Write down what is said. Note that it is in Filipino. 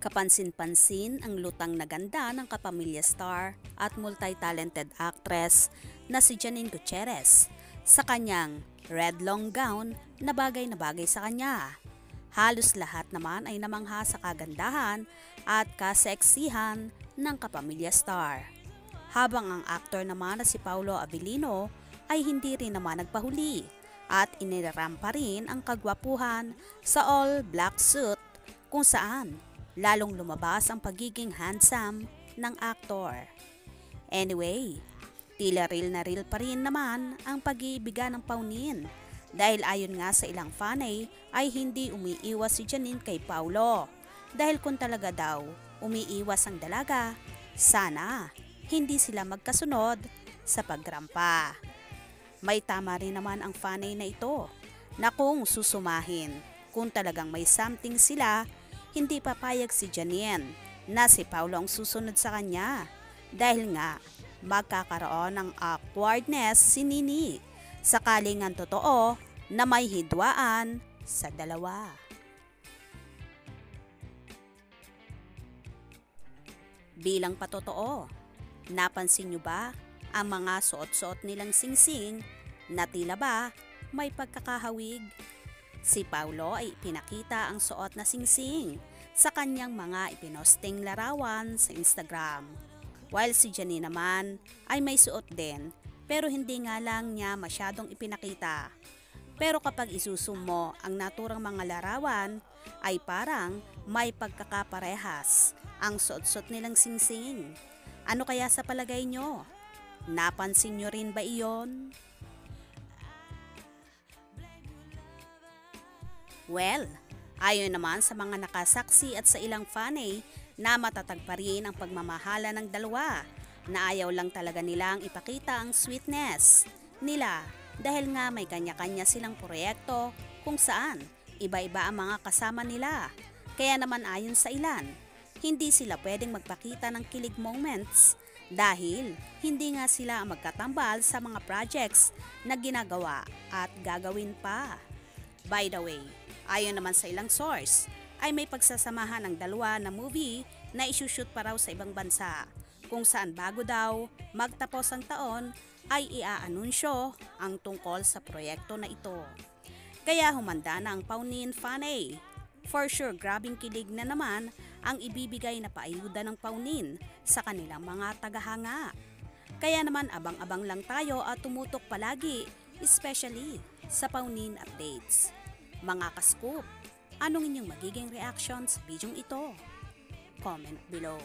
Kapansin-pansin ang lutang na ganda ng kapamilya star at multi-talented actress na si Janine Gutierrez sa kanyang red long gown na bagay sa kanya. Halos lahat naman ay namangha sa kagandahan at kaseksihan ng kapamilya star. Habang ang aktor naman na si Paolo Abilino ay hindi rin naman nagpahuli at inirampa rin ang kagwapuhan sa all-black suit kung saan lalong lumabas ang pagiging handsome ng aktor. Anyway, tila real na real pa rin naman ang pag-iibigan ng Paunin dahil ayon nga sa ilang fanay ay hindi umiiwas si Janine kay Paulo dahil kung talaga daw umiiwas ang dalaga, sana hindi sila magkasunod sa pagrampa. May tama rin naman ang fanay na ito na kung susumahin, kung talagang may something sila, hindi papayag si Janine na si Paulo ang susunod sa kanya dahil nga magkakaroon ng awkwardness si Nini sakaling ang totoo na may hidwaan sa dalawa. Bilang patotoo, napansin nyo ba ang mga suot-suot nilang singsing na tila ba may pagkakahawig? Si Paulo ay pinakita ang suot na singsing sa kanyang mga ipinosting larawan sa Instagram. While si Janine naman ay may suot din pero hindi nga lang niya masyadong ipinakita. Pero kapag isusum mo ang naturang mga larawan ay parang may pagkakaparehas ang suot-suot nilang singsing. Ano kaya sa palagay nyo? Napansin nyo rin ba iyon? Well, ayon naman sa mga nakasaksi at sa ilang fanay na matatag pa rin ang pagmamahala ng dalawa na ayaw lang talaga nilang ipakita ang sweetness nila dahil nga may kanya-kanya silang proyekto kung saan iba-iba ang mga kasama nila. Kaya naman ayon sa ilan, hindi sila pwedeng magpakita ng kilig moments dahil hindi nga sila ang magkatambal sa mga projects na ginagawa at gagawin pa. By the way, ayon naman sa ilang source, ay may pagsasamahan ng dalawa na movie na isushoot pa raw sa ibang bansa kung saan bago daw magtapos ang taon ay iaanunsyo ang tungkol sa proyekto na ito. Kaya humanda na ang Paunin fanay. For sure, grabing kilig na naman ang ibibigay na paayuda ng Paunin sa kanilang mga tagahanga. Kaya naman abang-abang lang tayo at tumutok palagi, especially sa Paunin updates. Mga ka-scoop, anong inyong magiging reaction sa bidyong ito? Comment below.